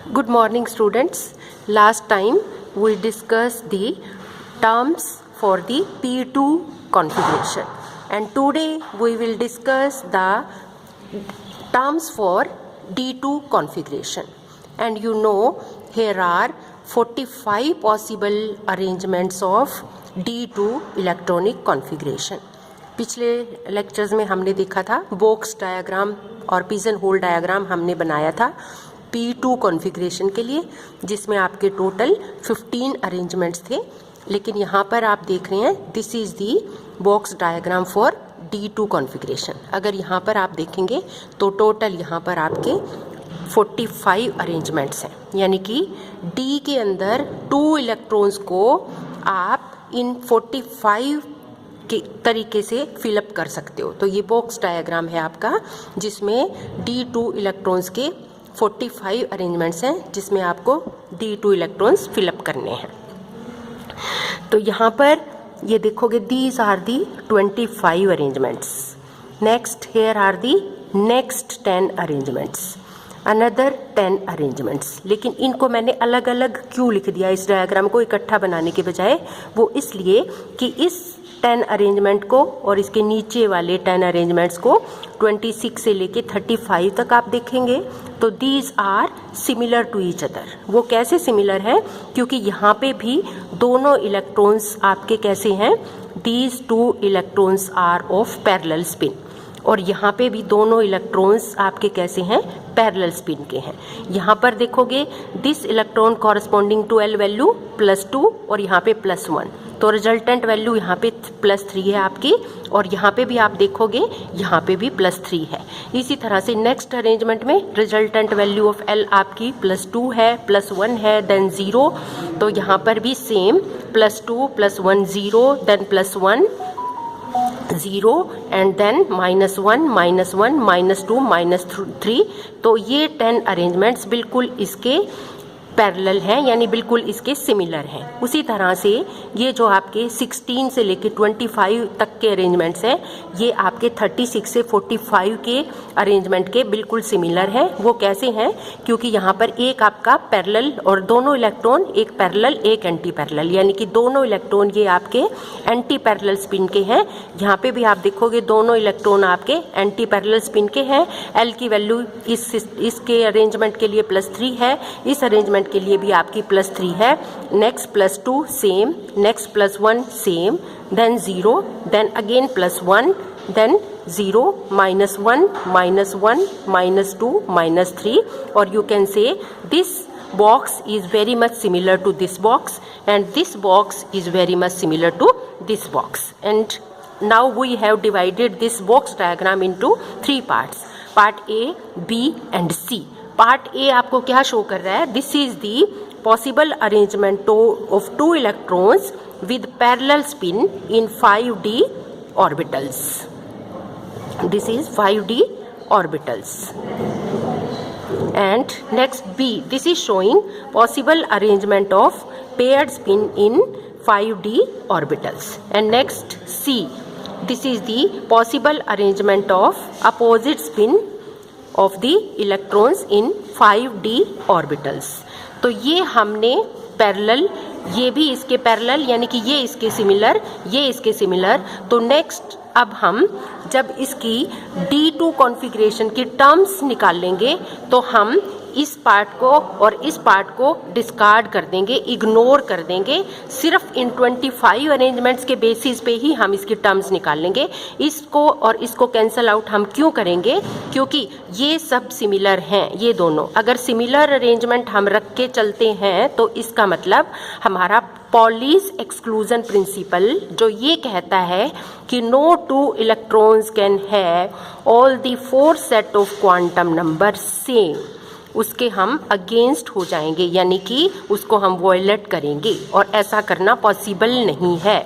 Good morning, students. Last time we discussed the terms for the P2 configuration, and today we will discuss the terms for D2 configuration. And you know, here are 45 possible arrangements of D2 electronic configuration. पिछले lectures में हमने देखा था box diagram और pigeon whole diagram हमने बनाया था P2 configuration के लिए, जिसमें आपके टोटल 15 अरेंजमेंट्स थे। लेकिन यहाँ पर आप देख रहे हैं this is the box diagram for D2 configuration. अगर यहाँ पर आप देखेंगे तो टोटल यहाँ पर आपके 45 अरेंजमेंट्स हैं, यानी कि D के अंदर 2 इलेक्ट्रॉन्स को आप इन 45 के तरीके से फिलअप कर सकते हो। तो ये बॉक्स डायग्राम है आपका, जिसमें D2 इलेक्ट्रॉन्स के 45 अरेंजमेंट्स हैं, जिसमें आपको D2 इलेक्ट्रॉन्स फिलअप करने हैं। तो यहाँ पर ये देखोगे these are the 25 arrangements. Next here are the next 10 arrangements, another 10 arrangements. लेकिन इनको मैंने अलग अलग क्यों लिख दिया इस डायग्राम को इकट्ठा बनाने के बजाय? वो इसलिए कि इस 10 अरेंजमेंट को और इसके नीचे वाले 10 अरेंजमेंट्स को 26 से लेके 35 तक आप देखेंगे तो these are similar to each other. वो कैसे सिमिलर है? क्योंकि यहाँ पे भी दोनों इलेक्ट्रॉन्स आपके कैसे हैं? These 2 electrons are of parallel spin, और यहाँ पे भी दोनों इलेक्ट्रॉन्स आपके कैसे हैं? पैरेलल स्पिन के हैं। यहाँ पर देखोगे this electron corresponding to L value +2 और यहाँ पे +1, तो रिजल्टेंट वैल्यू यहाँ पे +3 है आपकी, और यहाँ पे भी आप देखोगे यहाँ पे भी +3 है। इसी तरह से नेक्स्ट अरेंजमेंट में रिजल्टेंट वैल्यू ऑफ L आपकी +2 है, +1 है, देन 0। तो यहाँ पर भी सेम +2 +1 0, देन +1 0 एंड देन -1 -1 -2 -3। तो ये 10 अरेंजमेंट्स बिल्कुल इसके पैरेलल हैं, यानी बिल्कुल इसके सिमिलर हैं। उसी तरह से ये जो आपके 16 से लेके 25 तक के अरेंजमेंट्स हैं, ये आपके 36 से 45 के अरेंजमेंट के बिल्कुल सिमिलर हैं। वो कैसे हैं? क्योंकि यहाँ पर एक आपका पैरेलल और दोनों इलेक्ट्रॉन, एक पैरेलल एक एंटी पैरेलल, यानी कि दोनों इलेक्ट्रॉन ये आपके एंटी पैरेलल स्पिन के हैं। यहाँ पे भी आप देखोगे दोनों इलेक्ट्रॉन आपके एंटी पैरेलल स्पिन के हैं। L की वैल्यू इसके अरेंजमेंट के लिए +3 है, इस अरेंजमेंट के लिए भी आपकी +3 है। Next +2 same, next +1 same, then 0, then again +1, then 0 -1 -1 -2 -3, और you can say this box is very much similar to this box and this box is very much similar to this box. And now we have divided this box diagram into 3 parts, part A, B and C. Part A आपको क्या show कर रहा है? This is the possible arrangement of 2 electrons with parallel spin in 5d orbitals. This is 5d orbitals. And next B, this is showing possible arrangement of paired spin in 5d orbitals. And next C, this is the possible arrangement of opposite spin of the electrons in 5d orbitals। तो ये हमने parallel, ये भी इसके parallel, यानी कि ये इसके सिमिलर, ये इसके सिमिलर। तो नेक्स्ट अब हम जब इसकी D2 कॉन्फ़िगरेशन की टर्म्स निकाल लेंगे तो हम इस पार्ट को और इस पार्ट को डिस्कार्ड कर देंगे, इग्नोर कर देंगे। सिर्फ इन 25 अरेंजमेंट्स के बेसिस पे ही हम इसकी टर्म्स निकाल लेंगे। इसको और इसको कैंसल आउट हम क्यों करेंगे? क्योंकि ये सब सिमिलर हैं, ये दोनों। अगर सिमिलर अरेंजमेंट हम रख के चलते हैं तो इसका मतलब हमारा पॉलीज एक्सक्लूजन प्रिंसिपल जो ये कहता है कि no 2 electrons can have all the 4 set of quantum number same, उसके हम अगेंस्ट हो जाएंगे, यानी कि उसको हम वॉयलेट करेंगे, और ऐसा करना पॉसिबल नहीं है।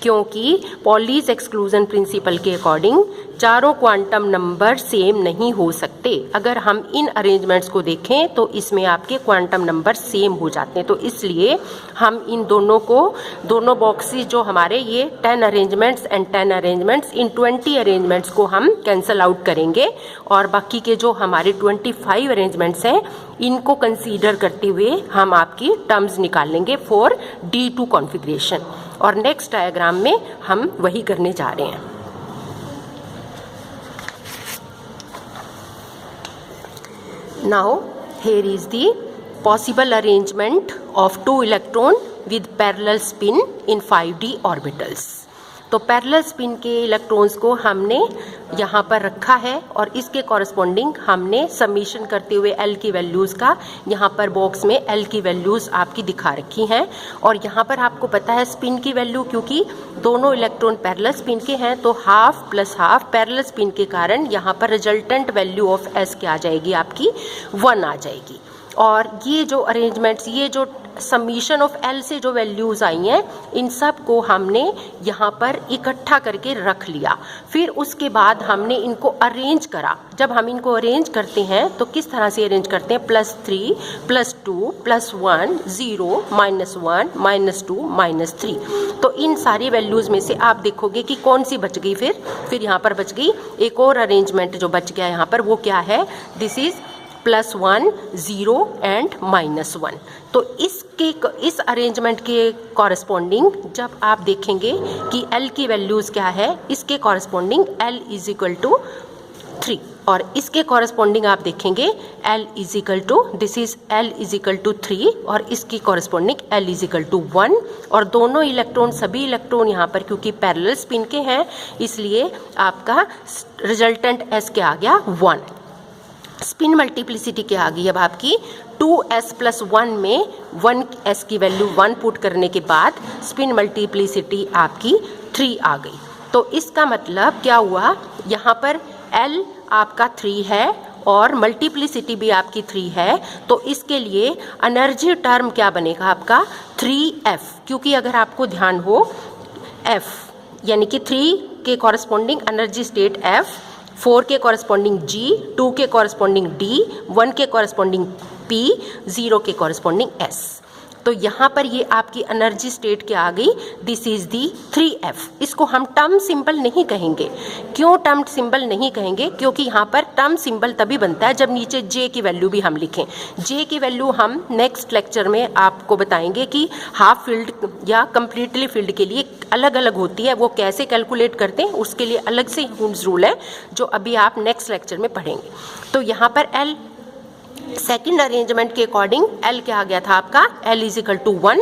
क्योंकि पॉलीज एक्सक्लूजन प्रिंसिपल के अकॉर्डिंग चारों क्वांटम नंबर सेम नहीं हो सकते। अगर हम इन अरेंजमेंट्स को देखें तो इसमें आपके क्वांटम नंबर सेम हो जाते हैं। तो इसलिए हम इन दोनों बॉक्सेस जो हमारे ये 10 arrangements and 10 arrangements, in 20 arrangements को हम कैंसल आउट करेंगे और बाकी के जो हमारे 25 अरेंजमेंट्स हैं इनको कंसीडर करते हुए हम आपकी टर्म्स निकाल लेंगे फॉर D2 कॉन्फ़िगरेशन। और नेक्स्ट डायग्राम में हम वही करने जा रहे हैं। Now here is the possible arrangement of 2 electron with parallel spin in 5d orbitals। तो पैरेलल स्पिन के इलेक्ट्रॉन्स को हमने यहाँ पर रखा है और इसके कॉरस्पॉन्डिंग हमने सबमिशन करते हुए L की वैल्यूज़ का यहाँ पर बॉक्स में L की वैल्यूज़ आपकी दिखा रखी हैं। और यहाँ पर आपको पता है स्पिन की वैल्यू, क्योंकि दोनों इलेक्ट्रॉन पैरेलल स्पिन के हैं तो half plus half parallel spin के कारण यहाँ पर रिजल्टेंट वैल्यू ऑफ S क्या आ जाएगी, आपकी 1 आ जाएगी। और ये जो अरेंजमेंट्स, ये जो समीशन ऑफ L से जो वैल्यूज़ आई हैं इन सब को हमने यहाँ पर इकट्ठा करके रख लिया। फिर उसके बाद हमने इनको अरेंज करा। जब हम इनको अरेंज करते हैं तो किस तरह से अरेंज करते हैं, +3 +2 +1 0 -1 -2 -3। तो इन सारी वैल्यूज़ में से आप देखोगे कि कौन सी बच गई। फिर यहाँ पर बच गई एक और अरेंजमेंट जो बच गया यहाँ पर, वो क्या है, दिस इज़ +1 0 एंड -1। तो इस अरेंजमेंट के कॉरस्पॉन्डिंग जब आप देखेंगे कि L की वैल्यूज़ क्या है, इसके कॉरस्पॉन्डिंग L = 3 और इसके कॉरस्पॉन्डिंग आप देखेंगे दिस इज L = 3 और इसकी कॉरस्पॉन्डिंग L = 1। और दोनों इलेक्ट्रॉन, सभी इलेक्ट्रॉन यहाँ पर क्योंकि पैरेलल स्पिन के हैं इसलिए आपका रिजल्टेंट S क्या आ गया, 1। स्पिन मल्टीप्लिसिटी क्या आ गई अब आपकी, 2s + 1 में 1s की वैल्यू 1 पुट करने के बाद स्पिन मल्टीप्लिसिटी आपकी 3 आ गई। तो इसका मतलब क्या हुआ, यहाँ पर L आपका 3 है और मल्टीप्लिसिटी भी आपकी 3 है। तो इसके लिए एनर्जी टर्म क्या बनेगा आपका 3f, क्योंकि अगर आपको ध्यान हो f यानी कि 3 के कॉरस्पॉन्डिंग एनर्जी स्टेट f, 4 के कॉरस्पॉन्डिंग G, 2 के कॉरस्पॉन्डिंग D, 1 के कॉरस्पॉन्डिंग P, 0 के कॉरस्पॉन्डिंग S। तो यहाँ पर ये आपकी एनर्जी स्टेट क्या आ गई, दिस इज दी 3f। इसको हम टर्म सिंबल नहीं कहेंगे। क्यों टर्म सिंबल नहीं कहेंगे, क्योंकि यहाँ पर टर्म सिंबल तभी बनता है जब नीचे J की वैल्यू भी हम लिखें। J की वैल्यू हम नेक्स्ट लेक्चर में आपको बताएंगे कि हाफ फील्ड या कम्प्लीटली फील्ड के लिए अलग अलग होती है, वो कैसे कैलकुलेट करते हैं उसके लिए अलग से ह्यूम्स रूल है जो अभी आप नेक्स्ट लेक्चर में पढ़ेंगे। तो यहाँ पर L सेकेंड अरेंजमेंट के अकॉर्डिंग L क्या आ गया था आपका, L = 1।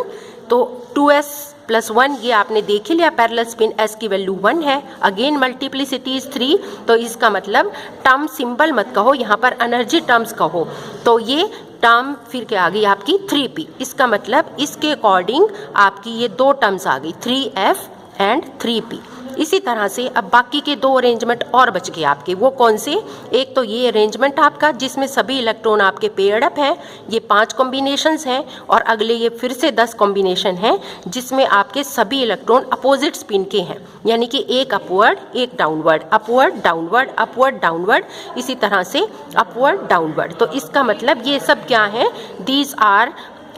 तो 2s + 1 ये आपने देख ही लिया, पैरेलल स्पिन S की वैल्यू 1 है, अगेन मल्टीप्लिसिटी इज 3। तो इसका मतलब टर्म सिंबल मत कहो, यहाँ पर एनर्जी टर्म्स कहो। तो ये टर्म फिर क्या आ गई आपकी 3p। इसका मतलब इसके अकॉर्डिंग आपकी ये 2 टर्म्स आ गई 3f एंड 3p। इसी तरह से अब बाकी के 2 अरेंजमेंट और बच गए आपके, वो कौन से, एक तो ये अरेंजमेंट आपका जिसमें सभी इलेक्ट्रॉन आपके पेयर्ड अप हैं, ये 5 कॉम्बिनेशंस हैं। और अगले ये फिर से 10 कॉम्बिनेशन हैं जिसमें आपके सभी इलेक्ट्रॉन अपोजिट स्पिन के हैं, यानी कि एक अपवर्ड एक downward, upward downward upward downward, इसी तरह से अपवर्ड डाउनवर्ड। तो इसका मतलब ये सब क्या है, these are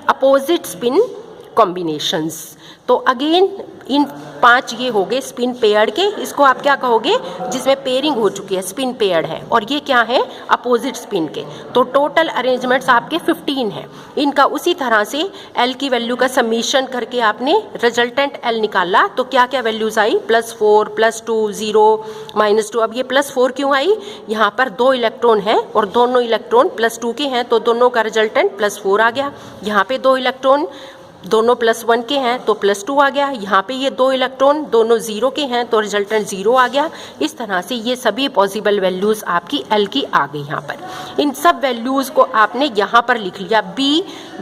opposite spin combinations. तो अगेन इन 5 ये हो गए स्पिन पेयर्ड के, इसको आप क्या कहोगे, जिसमें पेयरिंग हो चुकी है, स्पिन पेयर्ड है। और ये क्या है, अपोजिट स्पिन के। तो टोटल अरेंजमेंट्स आपके 15 हैं। इनका उसी तरह से L की वैल्यू का समीशन करके आपने रिजल्टेंट L निकाला, तो क्या क्या वैल्यूज आई, +4 +2 0 -2। अब ये +4 क्यों आई, यहाँ पर 2 इलेक्ट्रॉन हैं और दोनों इलेक्ट्रॉन +2 के हैं, तो दोनों का रिजल्टेंट +4 आ गया। यहाँ पे 2 इलेक्ट्रॉन दोनों +1 के हैं तो +2 आ गया। यहाँ पे ये 2 इलेक्ट्रॉन दोनों 0 के हैं तो रिजल्टेंट 0 आ गया। इस तरह से ये सभी पॉसिबल वैल्यूज़ आपकी L की आ गई यहाँ पर। इन सब वैल्यूज़ को आपने यहाँ पर लिख लिया।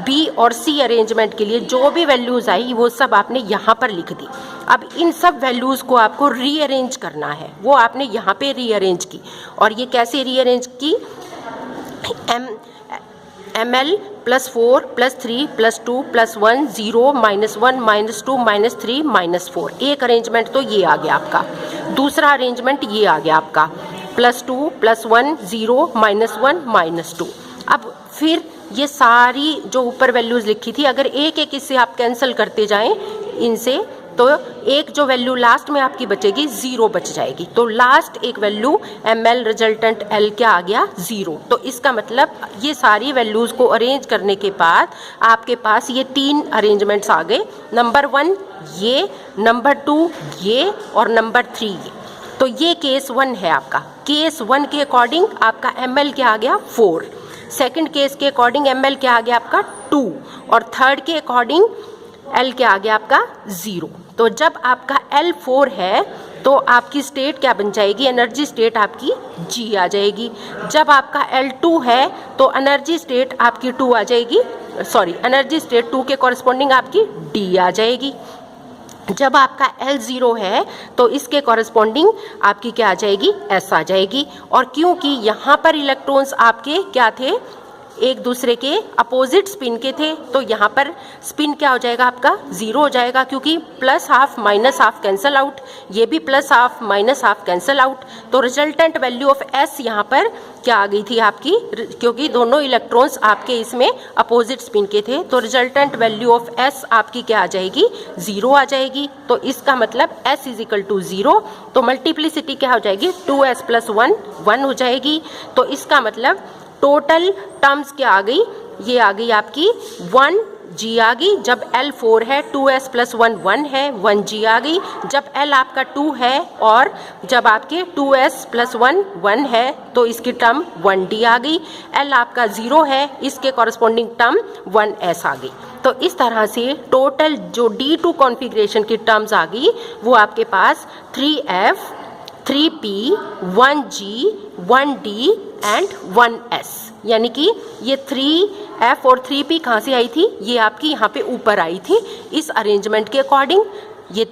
B और C अरेंजमेंट के लिए जो भी वैल्यूज़ आई वो सब आपने यहाँ पर लिख दी। अब इन सब वैल्यूज़ को आपको रीअरेंज करना है, वो आपने यहाँ पे रीअरेंज की। और ये कैसे रीअरेंज की, ml +4 +3 +2 +1 0 -1 -2 -3 -4। एक अरेंजमेंट तो ये आ गया आपका। दूसरा अरेंजमेंट ये आ गया आपका +2 +1 0 -1 -2। अब फिर ये सारी जो ऊपर वैल्यूज़ लिखी थी, अगर एक एक इससे आप कैंसिल करते जाएं इनसे, तो एक जो वैल्यू लास्ट में आपकी बचेगी 0 बच जाएगी। तो लास्ट एक वैल्यू ml रिजल्टेंट L क्या आ गया 0। तो इसका मतलब ये सारी वैल्यूज़ को अरेंज करने के बाद आपके पास ये 3 अरेंजमेंट्स आ गए। नंबर 1 ये, नंबर 2 ये और नंबर 3 ये। तो ये केस 1 है आपका। केस 1 के अकॉर्डिंग आपका ml क्या आ गया 4, सेकंड केस के अकॉर्डिंग ml क्या आ गया आपका 2 और थर्ड के अकॉर्डिंग L क्या आ गया आपका 0। तो जब आपका L 4 है तो आपकी स्टेट क्या बन जाएगी, एनर्जी स्टेट आपकी G आ जाएगी। जब आपका L 2 है तो एनर्जी स्टेट आपकी 2 आ जाएगी, सॉरी एनर्जी स्टेट 2 के कॉरस्पॉन्डिंग आपकी D आ जाएगी। जब आपका L 0 है तो इसके कॉरस्पॉन्डिंग आपकी क्या आ जाएगी, S आ जाएगी। और क्योंकि यहाँ पर इलेक्ट्रॉन्स आपके क्या थे, एक दूसरे के अपोजिट स्पिन के थे, तो यहाँ पर स्पिन क्या हो जाएगा आपका 0 हो जाएगा, क्योंकि +½ -½ कैंसल आउट, ये भी +½ -½ कैंसल आउट। तो रिजल्टेंट वैल्यू ऑफ S यहाँ पर क्या आ गई थी आपकी, क्योंकि दोनों इलेक्ट्रॉन्स आपके इसमें अपोजिट स्पिन के थे, तो रिजल्टेंट वैल्यू ऑफ S आपकी क्या आ जाएगी 0 आ जाएगी। तो इसका मतलब S = 0। तो मल्टीप्लिसिटी क्या हो जाएगी 2S + 1 1 हो जाएगी। तो इसका मतलब टोटल टर्म्स क्या आ गई, ये आ गई आपकी 1G आ गई। जब L 4 है 2S + 1 1 है, 1G आ गई। जब L आपका 2 है और जब आपके 2S + 1 1 है तो इसकी टर्म 1D आ गई। L आपका 0 है, इसके कॉरस्पॉन्डिंग टर्म 1S आ गई। तो इस तरह से टोटल जो D2 कॉन्फ़िगरेशन की टर्म्स आ गई वो आपके पास 3F 3P 1G 1D and 1S, यानी कि ये 3F और 3P कहाँ से आई थी, ये आपकी यहाँ पे ऊपर आई थी। इस अरेंजमेंट के अकॉर्डिंग ये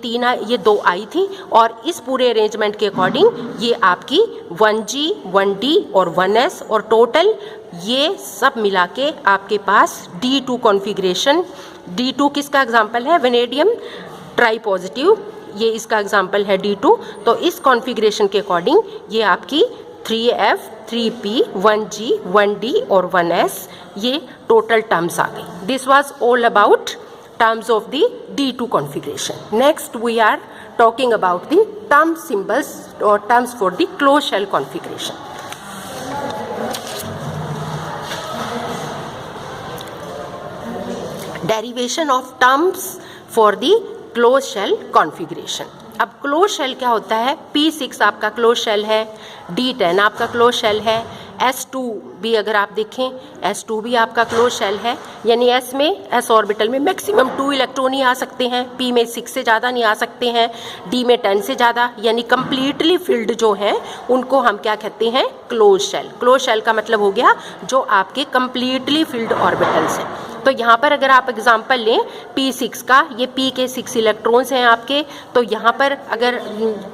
2 आई थी और इस पूरे अरेंजमेंट के अकॉर्डिंग ये आपकी 1G 1D और 1S, और टोटल ये सब मिला के आपके पास D2 कॉन्फ़िगरेशन। D2 किसका एग्जाम्पल है, वेनेडियम ट्राईपॉजिटिव, ये इसका एग्जाम्पल है D2। तो इस कॉन्फ़िगरेशन के अकॉर्डिंग ये आपकी 3F 3P 1G 1D और 1S ये टोटल टर्म्स आ गई। This was all about terms of the D2 configuration. Next we are talking about the term symbols और terms for the close shell configuration. Derivation of terms for the close shell configuration. अब close shell क्या होता है, P6 आपका close shell है, D10 आपका close shell है, S2 भी अगर आप देखें S2 भी आपका क्लोज शेल है, यानी S में S ऑर्बिटल में मैक्सिमम 2 इलेक्ट्रॉन ही आ सकते हैं, P में 6 से ज़्यादा नहीं आ सकते हैं, D में 10 से ज़्यादा, यानी कम्प्लीटली फिल्ड जो हैं उनको हम क्या कहते हैं, क्लोज शेल। क्लोज शेल का मतलब हो गया जो आपके कम्प्लीटली फिल्ड ऑर्बिटल्स हैं। तो यहाँ पर अगर आप एग्जांपल लें P6 का, ये P के 6 इलेक्ट्रॉन्स हैं आपके, तो यहाँ पर अगर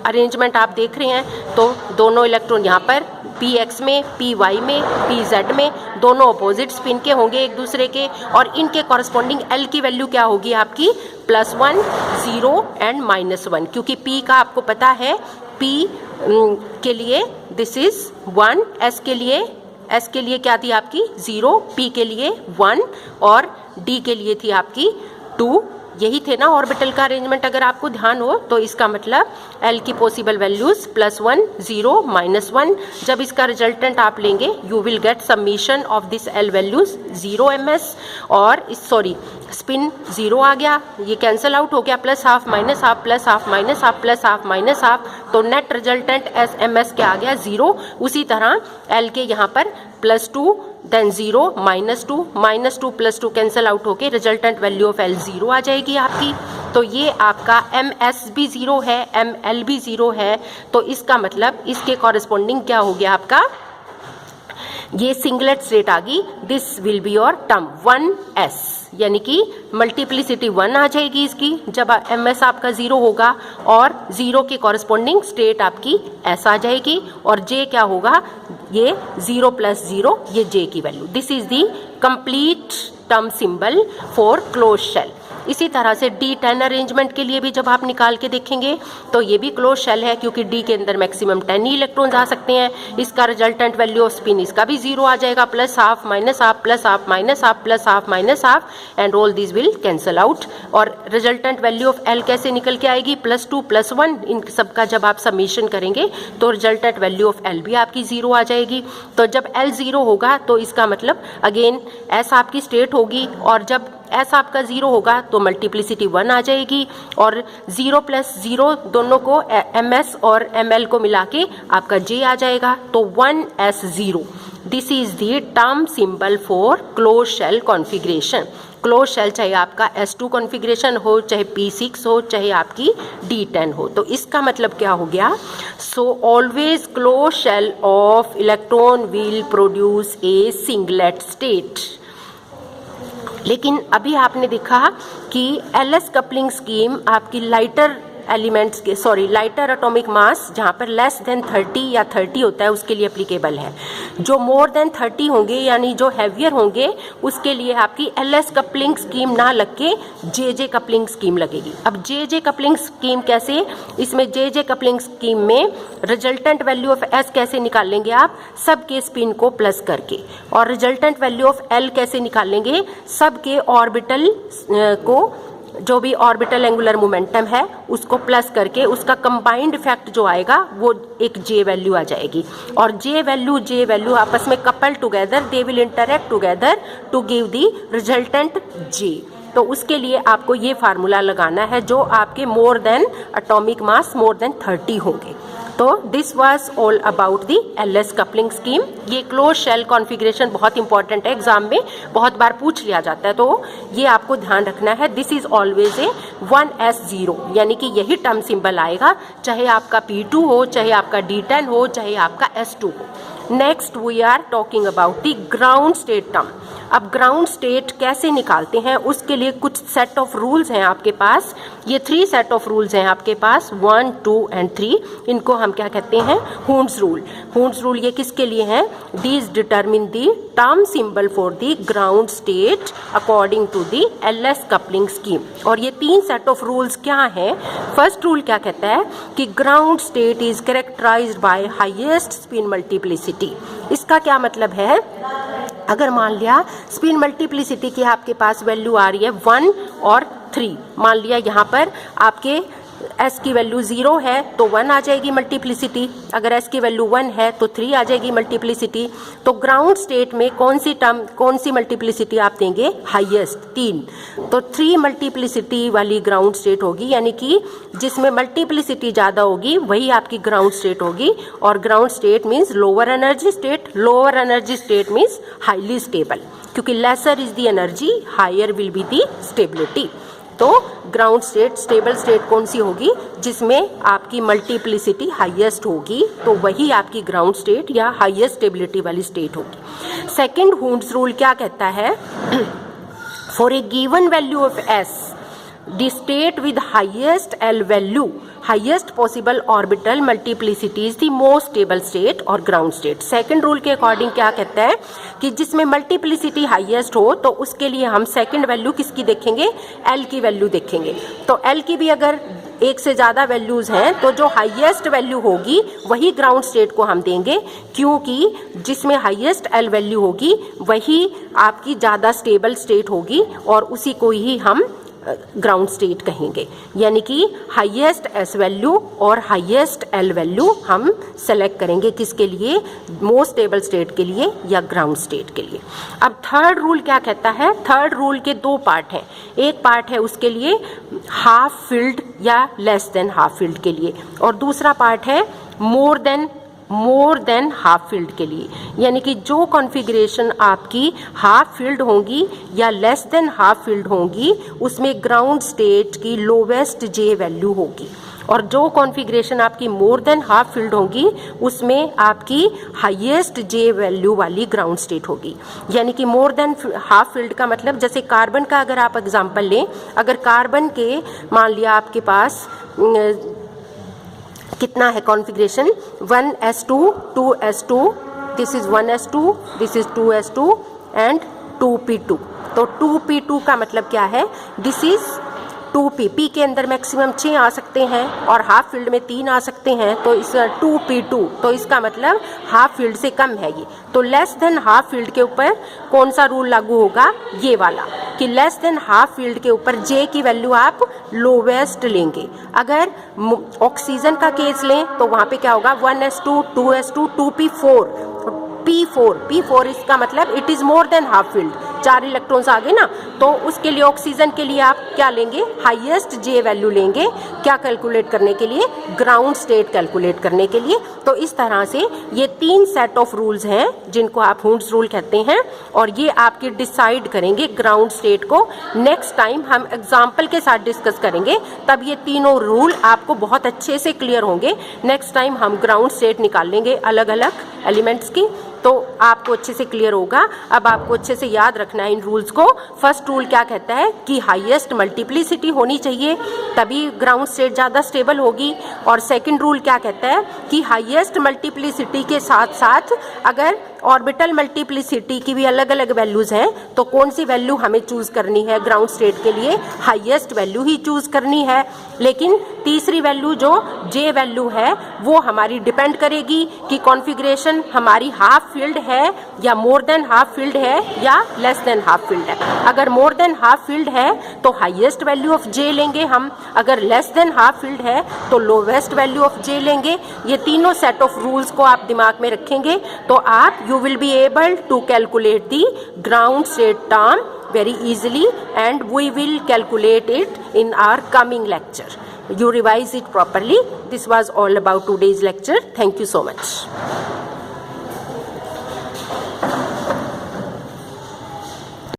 अरेंजमेंट आप देख रहे हैं तो दोनों इलेक्ट्रॉन यहाँ पर Px में, Py में, Pz में दोनों अपोजिट स्पिन के होंगे एक दूसरे के, और इनके कॉरस्पॉन्डिंग L की वैल्यू क्या होगी आपकी +1 0 एंड -1, क्योंकि P का आपको पता है P के लिए दिस इज 1, S के लिए क्या थी आपकी 0, P के लिए 1 और D के लिए थी आपकी 2। यही थे ना ऑर्बिटल का अरेंजमेंट, अगर आपको ध्यान हो तो इसका मतलब L की पॉसिबल वैल्यूज +1 0 -1। जब इसका रिजल्टेंट आप लेंगे you will get summation of this L values 0 ms, और सॉरी स्पिन 0 आ गया, ये कैंसिल आउट हो गया, +½ -½ +½ -½ +½ तो नेट रिजल्टेंट MS क्या आ गया 0। उसी तरह L के यहाँ पर +2 देन 0 -2 -2 +2 कैंसिल आउट होके रिजल्टेंट वैल्यू ऑफ L 0 आ जाएगी आपकी। तो ये आपका MS भी 0 है, ML भी 0 है, तो इसका मतलब इसके कॉरस्पॉन्डिंग क्या हो गया आपका ये सिंगलेट स्टेट आ गई, this will be your term 1s, यानी कि मल्टीप्लिसिटी 1 आ जाएगी इसकी जब ms आपका 0 होगा, और 0 के कॉरस्पॉन्डिंग स्टेट आपकी s आ जाएगी, और j क्या होगा, ये 0 + 0, ये j की वैल्यू। This is the complete term symbol for close shell. इसी तरह से D10 अरेंजमेंट के लिए भी जब आप निकाल के देखेंगे तो ये भी क्लोज शेल है, क्योंकि D के अंदर मैक्सिमम 10 ही इलेक्ट्रॉन्स आ सकते हैं। इसका रिजल्टेंट वैल्यू ऑफ स्पिन इसका भी 0 आ जाएगा, +½ -½ +½ -½ +½ -½ and all this will cancel out. और रिजल्टेंट वैल्यू ऑफ L कैसे निकल के आएगी, +2 +1, इन सब का जब आप समीशन करेंगे तो रिजल्टेंट वैल्यू ऑफ L भी आपकी 0 आ जाएगी। तो जब L 0 होगा तो इसका मतलब अगेन S आपकी स्टेट होगी, और जब S आपका 0 होगा तो मल्टीप्लिसिटी 1 आ जाएगी, और 0 + 0 दोनों को ms और ml को मिला के आपका j आ जाएगा, तो 1s0। This is the term symbol for close shell configuration. Close shell चाहे आपका S2 कॉन्फ़िगरेशन हो, चाहे P6 हो, चाहे आपकी D10 हो। तो इसका मतलब क्या हो गया, so always close shell of electron will produce a singlet state. लेकिन अभी आपने देखा कि LS कपलिंग स्कीम आपकी लाइटर एलिमेंट्स के लाइटर एटॉमिक मास जहाँ पर लेस देन 30 या 30 होता है उसके लिए एप्लीकेबल है। जो मोर देन 30 होंगे यानी जो हैवियर होंगे उसके लिए आपकी LS कपलिंग स्कीम ना लग के JJ कपलिंग स्कीम लगेगी। अब JJ कपलिंग स्कीम कैसे, इसमें JJ कपलिंग स्कीम में रिजल्टेंट वैल्यू ऑफ S कैसे निकाल लेंगे आप, सब के स्पिन को प्लस करके, और रिजल्टेंट वैल्यू ऑफ L कैसे निकाल लेंगे, सब के ऑर्बिटल को, जो भी ऑर्बिटल एंगुलर मोमेंटम है उसको प्लस करके उसका कंबाइंड इफेक्ट जो आएगा वो एक J वैल्यू आ जाएगी, और J वैल्यू आपस में couple together, they will interact together to give the resultant J। तो उसके लिए आपको ये फार्मूला लगाना है जो आपके more than atomic mass more than 30 होंगे। तो this was all about the LS coupling scheme. ये क्लोज शेल कॉन्फ़िगरेशन बहुत इंपॉर्टेंट है, एग्जाम में बहुत बार पूछ लिया जाता है, तो ये आपको ध्यान रखना है। This is always a 1s0, यानी कि यही टर्म सिंबल आएगा चाहे आपका P2 हो, चाहे आपका D10 हो, चाहे आपका S2 हो। Next we are talking about the ground state term. अब ग्राउंड स्टेट कैसे निकालते हैं उसके लिए कुछ सेट ऑफ रूल्स हैं आपके पास। ये 3 सेट ऑफ रूल्स हैं आपके पास, 1, 2 एंड 3। इनको हम क्या कहते हैं, हुंड्स रूल। हुंड्स रूल ये किसके लिए हैं, these determine the term symbol for the ground state according to the LS coupling scheme. और ये 3 सेट ऑफ रूल्स क्या हैं। फर्स्ट रूल क्या कहता है कि ground state is characterised by highest spin multiplicity. इसका क्या मतलब है, अगर मान लिया स्पिन मल्टीप्लिसिटी की आपके पास वैल्यू आ रही है 1 और 3, मान लिया यहाँ पर आपके S की वैल्यू 0 है तो 1 आ जाएगी मल्टीप्लिसिटी, अगर S की वैल्यू 1 है तो 3 आ जाएगी मल्टीप्लिसिटी। तो ग्राउंड स्टेट में कौन सी मल्टीप्लिसिटी आप देंगे, हाईएस्ट 3, तो 3 मल्टीप्लिसिटी वाली ग्राउंड स्टेट होगी, यानी कि जिसमें मल्टीप्लिसिटी ज़्यादा होगी वही आपकी ग्राउंड स्टेट होगी। और ground state means lower energy state, lower energy state means highly stable, क्योंकि lesser is the energy, higher will be the stability. तो ग्राउंड स्टेट, स्टेबल स्टेट कौन सी होगी, जिसमें आपकी मल्टीप्लिसिटी हाईएस्ट होगी, तो वही आपकी ग्राउंड स्टेट या हाईएस्ट स्टेबिलिटी वाली स्टेट होगी। सेकंड हुंड्स रूल क्या कहता है, for a given value of S the state with highest L value, highest possible orbital multiplicity is the most stable state और ground state। सेकंड रूल के according क्या कहता है कि जिसमें मल्टीप्लिसिटी हाईएस्ट हो तो उसके लिए हम सेकंड वैल्यू किसकी देखेंगे, L की वैल्यू देखेंगे। तो L की भी अगर एक से ज़्यादा वैल्यूज़ हैं तो जो हाईएस्ट वैल्यू होगी वही ग्राउंड स्टेट को हम देंगे, क्योंकि जिसमें हाईएस्ट L वैल्यू होगी वही आपकी ज़्यादा स्टेबल स्टेट होगी और उसी को ही हम ग्राउंड स्टेट कहेंगे। यानी कि हाईएस्ट S वैल्यू और हाईएस्ट L वैल्यू हम सेलेक्ट करेंगे किसके लिए, मोस्ट स्टेबल स्टेट के लिए या ग्राउंड स्टेट के लिए। अब थर्ड रूल क्या कहता है, थर्ड रूल के 2 पार्ट हैं। एक पार्ट है उसके लिए हाफ फिल्ड या लेस देन हाफ फिल्ड के लिए, और दूसरा पार्ट है मोर देन हाफ फील्ड के लिए। यानी कि जो कॉन्फ़िगरेशन आपकी हाफ फील्ड होंगी या लेस देन हाफ फील्ड होंगी उसमें ग्राउंड स्टेट की लोवेस्ट J वैल्यू होगी, और जो कॉन्फ़िगरेशन आपकी मोर देन हाफ फिल्ड होगी उसमें आपकी हाईएस्ट जे वैल्यू वाली ग्राउंड स्टेट होगी। यानी कि मोर देन हाफ फिल्ड का मतलब, जैसे कार्बन का अगर आप एग्जांपल लें, अगर कार्बन के मान लिया आपके पास कितना है configuration, 1s2 2s2, this is 1s2, this is 2s2 and 2p2। तो 2p2 का मतलब क्या है, दिस इज 2p, p के अंदर मैक्सिमम 6 आ सकते हैं और हाफ फील्ड में 3 आ सकते हैं, तो इस 2p2, तो इसका मतलब हाफ फील्ड से कम है ये। तो लेस देन हाफ फील्ड के ऊपर कौन सा रूल लागू होगा, ये वाला, कि लेस देन हाफ फील्ड के ऊपर जे की वैल्यू आप लोवेस्ट लेंगे। अगर ऑक्सीजन का केस लें तो वहाँ पे क्या होगा, 1s2 2s2 2p4, P4 इसका मतलब it is more than half filled, 4 electrons आ गए ना, तो उसके लिए ऑक्सीजन के लिए आप क्या लेंगे, हाईएस्ट जे वैल्यू लेंगे, क्या कैलकुलेट करने के लिए, ग्राउंड स्टेट कैलकुलेट करने के लिए। तो इस तरह से ये 3 सेट ऑफ रूल्स हैं जिनको आप हुंड्स रूल कहते हैं, और ये आपके डिसाइड करेंगे ग्राउंड स्टेट को। नेक्स्ट टाइम हम एग्जाम्पल के साथ डिस्कस करेंगे, तब ये तीनों रूल आपको बहुत अच्छे से क्लियर होंगे। नेक्स्ट टाइम हम ग्राउंड स्टेट निकाल लेंगे अलग अलग एलिमेंट्स की, तो आपको अच्छे से क्लियर होगा। अब आपको अच्छे से याद रखना है इन रूल्स को। फर्स्ट रूल क्या कहता है कि हाईएस्ट मल्टीप्लिसिटी होनी चाहिए, तभी ग्राउंड स्टेट ज़्यादा स्टेबल होगी। और सेकंड रूल क्या कहता है कि हाईएस्ट मल्टीप्लिसिटी के साथ साथ अगर ऑर्बिटल मल्टीप्लिसिटी की भी अलग अलग वैल्यूज़ हैं, तो कौन सी वैल्यू हमें चूज़ करनी है ग्राउंड स्टेट के लिए, हाईएस्ट वैल्यू ही चूज़ करनी है। लेकिन तीसरी वैल्यू जो जे वैल्यू है वो हमारी डिपेंड करेगी कि कॉन्फ़िगरेशन हमारी हाफ फील्ड है या मोर देन हाफ फील्ड है या लेस देन हाफ फील्ड है। अगर मोर देन हाफ फील्ड है तो हाईएस्ट वैल्यू ऑफ जे लेंगे हम, अगर लेस देन हाफ फील्ड है तो लोवेस्ट वैल्यू ऑफ जे लेंगे। ये तीनों सेट ऑफ रूल्स को आप दिमाग में रखेंगे तो आप you will be able to calculate the ground state term very easily, and we will calculate it in our coming lecture. You revise it properly. This was all about today's lecture. Thank you so much.